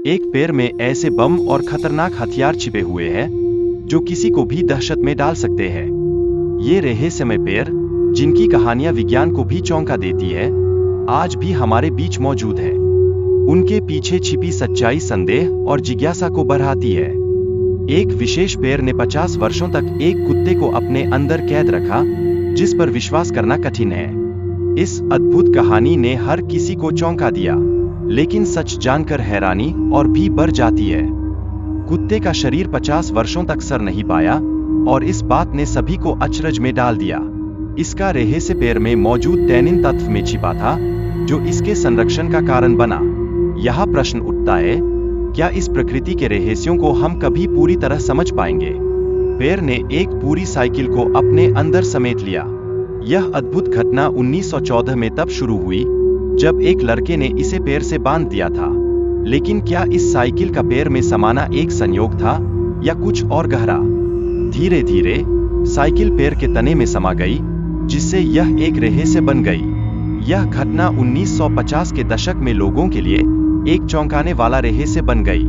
एक पैर में ऐसे बम और खतरनाक हथियार छिपे हुए हैं जो किसी को भी दहशत में डाल सकते हैं। ये रहस्यमय पैर, जिनकी कहानियां विज्ञान को भी चौंका देती है, आज भी हमारे बीच मौजूद है। उनके पीछे छिपी सच्चाई संदेह और जिज्ञासा को बढ़ाती है। एक विशेष पैर ने 50 वर्षों तक एक कुत्ते को अपने अंदर कैद रखा, जिस पर विश्वास करना कठिन है। इस अद्भुत कहानी ने हर किसी को चौंका दिया, लेकिन सच जानकर हैरानी और भी बढ़ जाती है। कुत्ते का शरीर 50 वर्षों तक सर नहीं पाया, और इस बात ने सभी को अचरज में डाल दिया। इसका रहस्य पैर में मौजूद टैनिन तत्व में छिपा था, जो इसके संरक्षण का कारण बना। यहाँ प्रश्न उठता है, क्या इस प्रकृति के रहस्यों को हम कभी पूरी तरह समझ पाएंगे? पैर ने एक पूरी साइकिल को अपने अंदर समेट लिया। यह अद्भुत घटना 1914 में तब शुरू हुई जब एक लड़के ने इसे पैर से बांध दिया था। लेकिन क्या इस साइकिल का पैर में समाना एक संयोग था या कुछ और गहरा? धीरे धीरे साइकिल पैर के तने में समा गई, जिससे यह एक रहस्य बन गई। यह घटना 1950 के दशक में लोगों के लिए एक चौंकाने वाला रहस्य बन गई।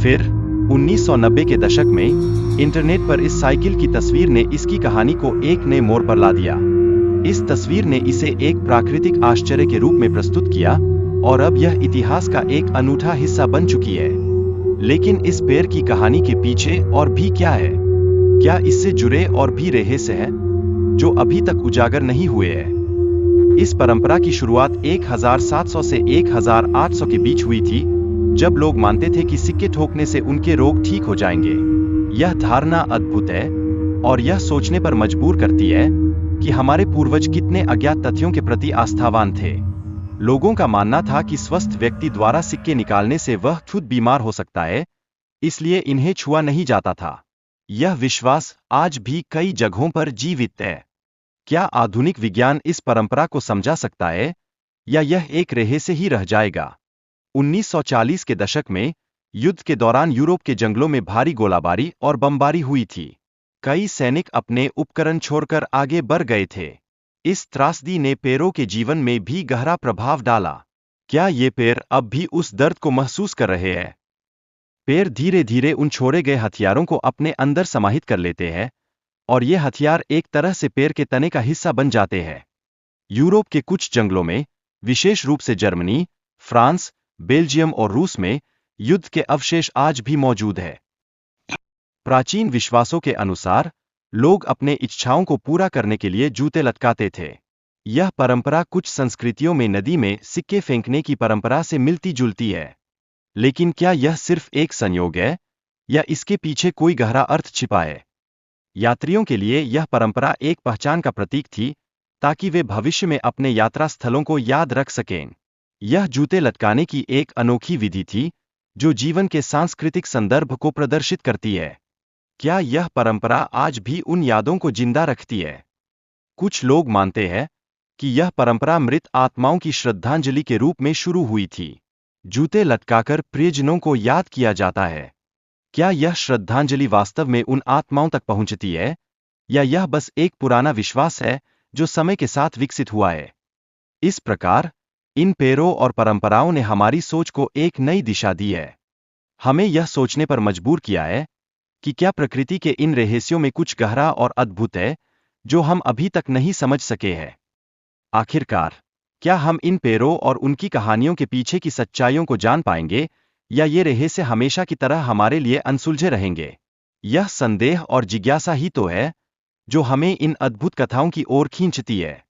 फिर 1990 के दशक में इंटरनेट पर इस साइकिल की तस्वीर ने इसकी कहानी को एक नए मोड़ पर ला दिया। इस तस्वीर ने इसे एक प्राकृतिक आश्चर्य के रूप में प्रस्तुत किया, और अब यह इतिहास का एक अनूठा हिस्सा बन चुकी है। लेकिन इस पैर की कहानी के पीछे और भी क्या है? क्या इससे जुड़े और भी रहस्य हैं जो अभी तक उजागर नहीं हुए हैं? इस परंपरा की शुरुआत 1700 से 1800 के बीच हुई थी, जब लोग मानते थे कि सिक्के ठोकने से उनके रोग ठीक हो जाएंगे। यह धारणा अद्भुत है, और यह सोचने पर मजबूर करती है कि हमारे पूर्वज कितने अज्ञात तथ्यों के प्रति आस्थावान थे। लोगों का मानना था कि स्वस्थ व्यक्ति द्वारा सिक्के निकालने से वह खुद बीमार हो सकता है, इसलिए इन्हें छुआ नहीं जाता था। यह विश्वास आज भी कई जगहों पर जीवित है। क्या आधुनिक विज्ञान इस परंपरा को समझा सकता है, या यह एक रहस्य ही रह जाएगा? 1940 के दशक में युद्ध के दौरान यूरोप के जंगलों में भारी गोलाबारी और बमबारी हुई थी। कई सैनिक अपने उपकरण छोड़कर आगे बढ़ गए थे। इस त्रासदी ने पैरों के जीवन में भी गहरा प्रभाव डाला। क्या ये पैर अब भी उस दर्द को महसूस कर रहे हैं? पैर धीरे धीरे उन छोड़े गए हथियारों को अपने अंदर समाहित कर लेते हैं, और ये हथियार एक तरह से पैर के तने का हिस्सा बन जाते हैं। यूरोप के कुछ जंगलों में, विशेष रूप से जर्मनी, फ्रांस, बेल्जियम और रूस में, युद्ध के अवशेष आज भी मौजूद है। प्राचीन विश्वासों के अनुसार लोग अपने इच्छाओं को पूरा करने के लिए जूते लटकाते थे। यह परंपरा कुछ संस्कृतियों में नदी में सिक्के फेंकने की परंपरा से मिलती जुलती है। लेकिन क्या यह सिर्फ एक संयोग है, या इसके पीछे कोई गहरा अर्थ छिपा है? यात्रियों के लिए यह परंपरा एक पहचान का प्रतीक थी, ताकि वे भविष्य में अपने यात्रा स्थलों को याद रख सकें। यह जूते लटकाने की एक अनोखी विधि थी, जो जीवन के सांस्कृतिक संदर्भ को प्रदर्शित करती है। क्या यह परंपरा आज भी उन यादों को जिंदा रखती है? कुछ लोग मानते हैं कि यह परंपरा मृत आत्माओं की श्रद्धांजलि के रूप में शुरू हुई थी। जूते लटकाकर प्रियजनों को याद किया जाता है। क्या यह श्रद्धांजलि वास्तव में उन आत्माओं तक पहुंचती है, या यह बस एक पुराना विश्वास है जो समय के साथ विकसित हुआ है? इस प्रकार इन पैरों और परंपराओं ने हमारी सोच को एक नई दिशा दी है। हमें यह सोचने पर मजबूर किया है कि क्या प्रकृति के इन रहस्यों में कुछ गहरा और अद्भुत है, जो हम अभी तक नहीं समझ सके हैं। आखिरकार, क्या हम इन पैरों और उनकी कहानियों के पीछे की सच्चाइयों को जान पाएंगे, या ये रहस्य हमेशा की तरह हमारे लिए अनसुलझे रहेंगे? यह संदेह और जिज्ञासा ही तो है जो हमें इन अद्भुत कथाओं की ओर खींचती है।